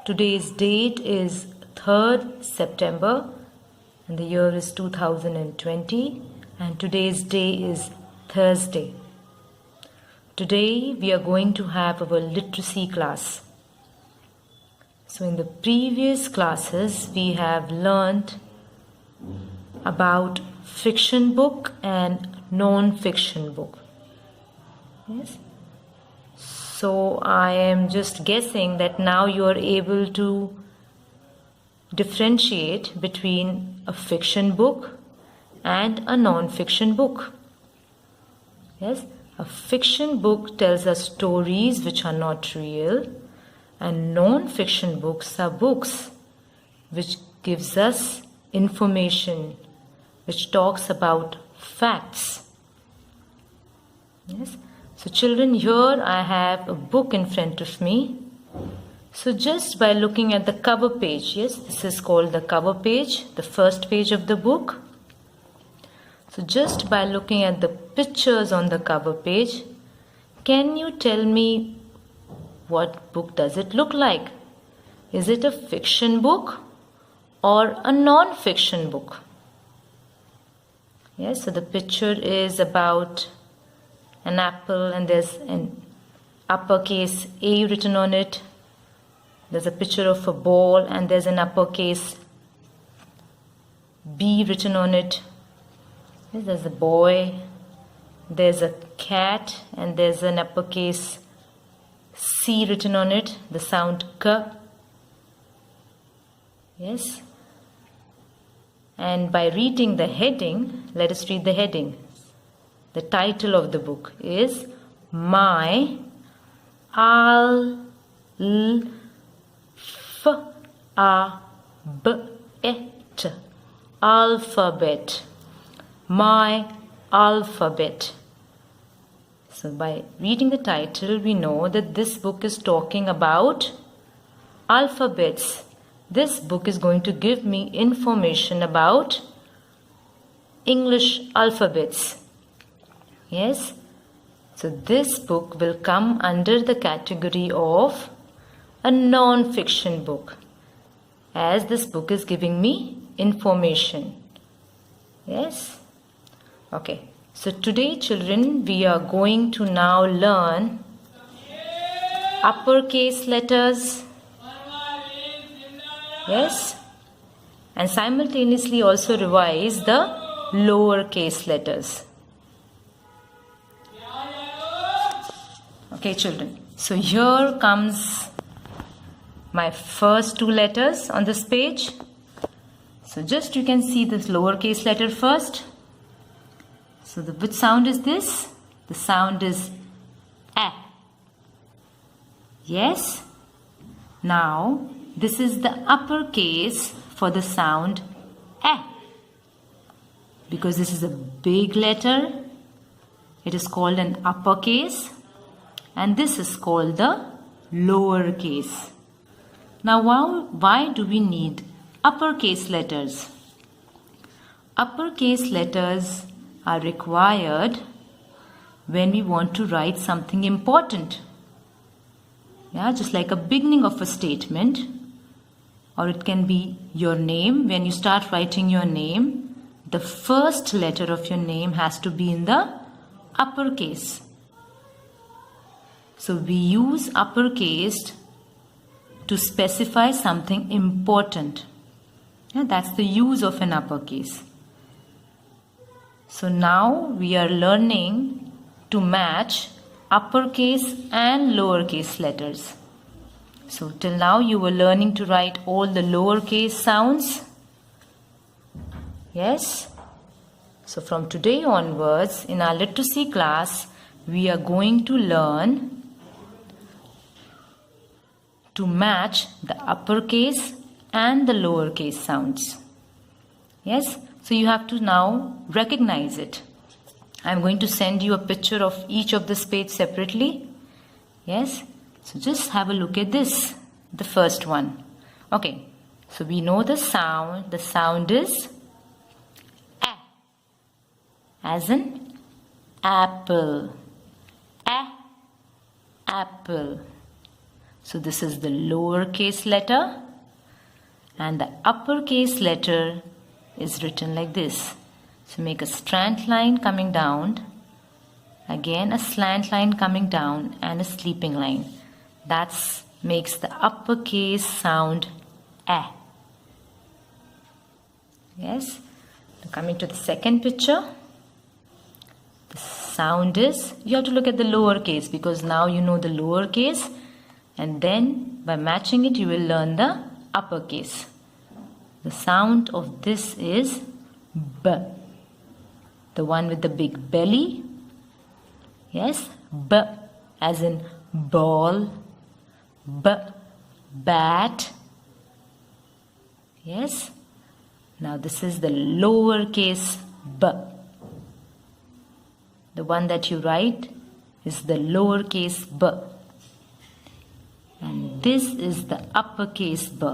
Today's date is 3rd September and the year is 2020 and today's day is Thursday. Today we are going to have our literacy class. So in the previous classes we have learned about fiction book and non-fiction book. Yes. So I am just guessing that now you are able to differentiate between a fiction book and a non-fiction book. Yes, a fiction book tells us stories which are not real, and non-fiction books are books which gives us information, which talks about facts. Yes. So children, here I have a book in front of me. So just by looking at the cover page, yes, this is called the cover page, the first page of the book. So just by looking at the pictures on the cover page, can you tell me what book does it look like? Is it a fiction book or a non-fiction book? Yes, so the picture is about an apple and there's an uppercase A written on it. There's a picture of a ball and there's an uppercase B written on it. Yes, there's a boy, there's a cat and there's an uppercase C written on it, the sound K. Yes. And by reading the heading, let us read the heading. The title of the book is My Alphabet. Alphabet. My Alphabet. So by reading the title, we know that this book is talking about alphabets. This book is going to give me information about English alphabets. Yes, so this book will come under the category of a non-fiction book, as this book is giving me information. Yes, okay. So today, children, we are going to now learn uppercase letters. Yes, and simultaneously also revise the lowercase letters. Okay, children, so here comes my first two letters on this page. So just you can see this lowercase letter first. So which sound is this? The sound is A. Yes. Now this is the uppercase for the sound A. Because this is a big letter, it is called an uppercase. And this is called the lowercase. Now, why do we need uppercase letters? Uppercase letters are required when we want to write something important. Yeah, just like a beginning of a statement, or it can be your name. When you start writing your name, the first letter of your name has to be in the uppercase. So we use uppercase to specify something important. Yeah, that's the use of an uppercase. So now we are learning to match uppercase and lowercase letters. So till now you were learning to write all the lowercase sounds. Yes. So from today onwards in our literacy class, we are going to learn to match the uppercase and the lowercase sounds. Yes, so you have to now recognize it. I'm going to send you a picture of each of this page separately. Yes, so just have a look at this, the first one. Okay, so we know the sound. The sound is A, as in apple. A, apple. So this is the lowercase letter, and the uppercase letter is written like this. So make a straight line coming down, again a slant line coming down, and a sleeping line. That makes the uppercase sound A. Yes. Now coming to the second picture, the sound is, you have to look at the lowercase because now you know the lowercase, and then by matching it you will learn the uppercase. The sound of this is B. The one with the big belly. Yes, B as in ball, B, bat. Yes. Now this is the lowercase b. The one that you write is the lowercase b. And this is the uppercase b.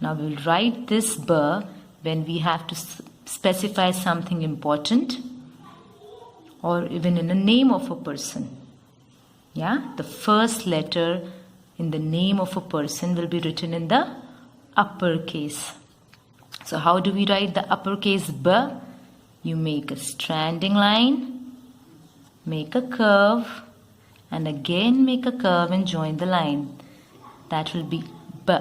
Now we will write this b when we have to specify something important, or even in a name of a person. Yeah, the first letter in the name of a person will be written in the uppercase. So how do we write the uppercase B? You make a standing line, make a curve, and again make a curve and join the line. That will be B.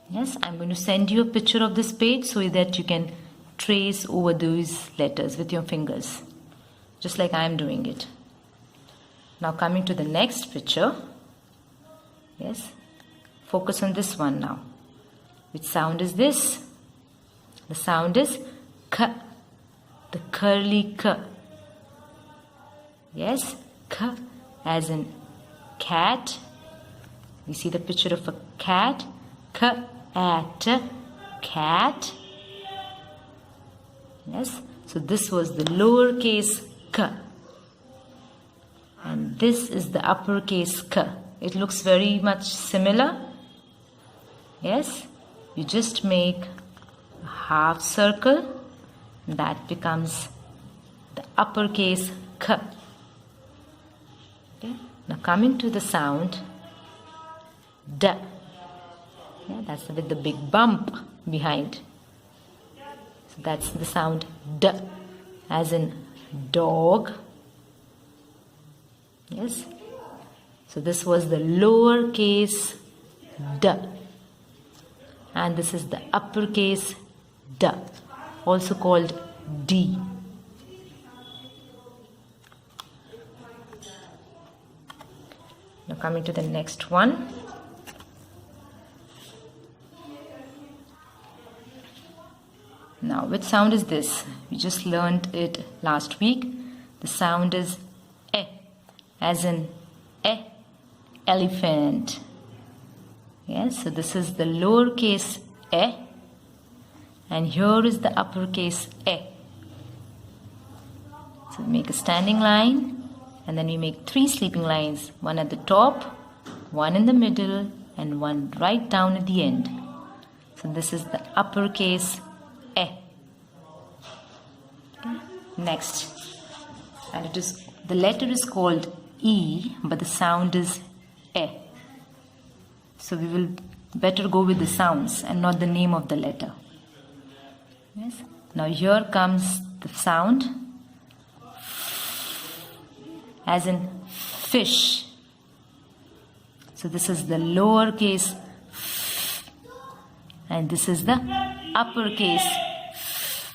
Yes, I'm going to send you a picture of this page so that you can trace over those letters with your fingers, just like I am doing it. Now coming to the next picture. Yes, focus on this one now. Which sound is this? The sound is K, the curly K. Yes, K as in cat. We see the picture of a cat. K at cat. Yes, so this was the lowercase K. And this is the uppercase K. It looks very much similar. Yes. You just make a half circle, that becomes the uppercase K. Okay. Now coming to the sound D. Yeah, that's with the big bump behind. So that's the sound D as in dog. Yes. So this was the lowercase D. And this is the uppercase D, also called D. Now coming to the next one. Now which sound is this? We just learned it last week. The sound is E, as in elephant. Yes, so this is the lowercase e, and here is the uppercase e. So we make a standing line, and then we make 3 sleeping lines, one at the top, one in the middle, and one right down at the end. So this is the uppercase e. Okay. Next, and the letter is called E, but the sound is e. So we will better go with the sounds and not the name of the letter. Yes. Now here comes the sound as in fish. So this is the lowercase f, and this is the uppercase f.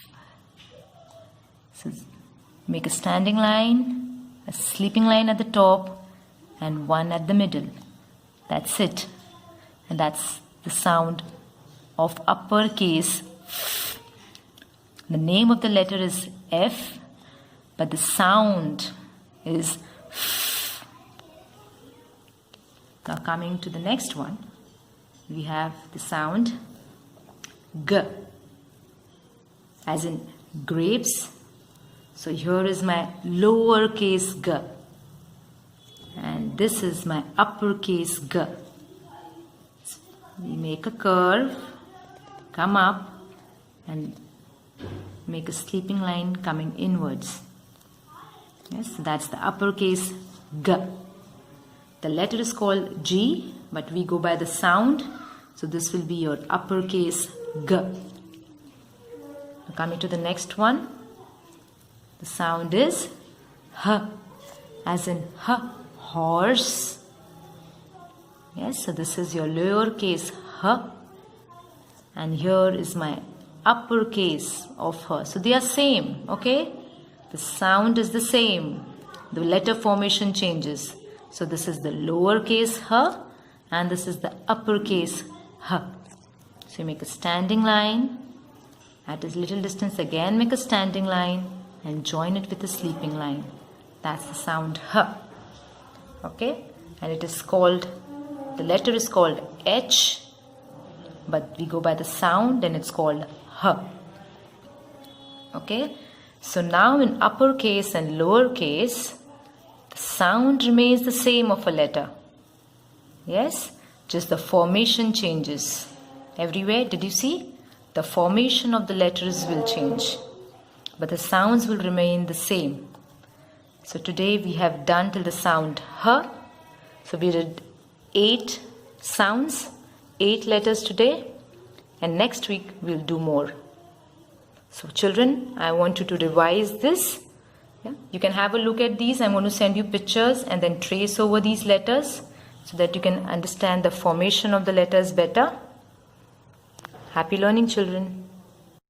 So make a standing line, a sleeping line at the top, and one at the middle. That's it. And that's the sound of uppercase F. The name of the letter is F, but the sound is F. Now coming to the next one, we have the sound G, as in grapes. So here is my lowercase g, and this is my uppercase G. We make a curve, come up, and make a sleeping line coming inwards. Yes, so that's the uppercase G. The letter is called G, but we go by the sound. So this will be your uppercase G. Coming to the next one. The sound is H, as in H, horse. Yes, so this is your lowercase H. And here is my uppercase of her. So they are same, okay? The sound is the same. The letter formation changes. So this is the lowercase H and this is the uppercase H. So you make a standing line. At a little distance again make a standing line and join it with a sleeping line. That's the sound H. Okay? And it is called, the letter is called H, but we go by the sound, then it's called H. Okay? So now in uppercase and lowercase, the sound remains the same of a letter. Yes? Just the formation changes. Everywhere, did you see? The formation of the letters will change, but the sounds will remain the same. So today we have done till the sound H. So we did 8 sounds, 8 letters today, and next week we'll do more. So children, I want you to revise this. Yeah? You can have a look at these. I'm going to send you pictures and then trace over these letters so that you can understand the formation of the letters better. Happy learning, children.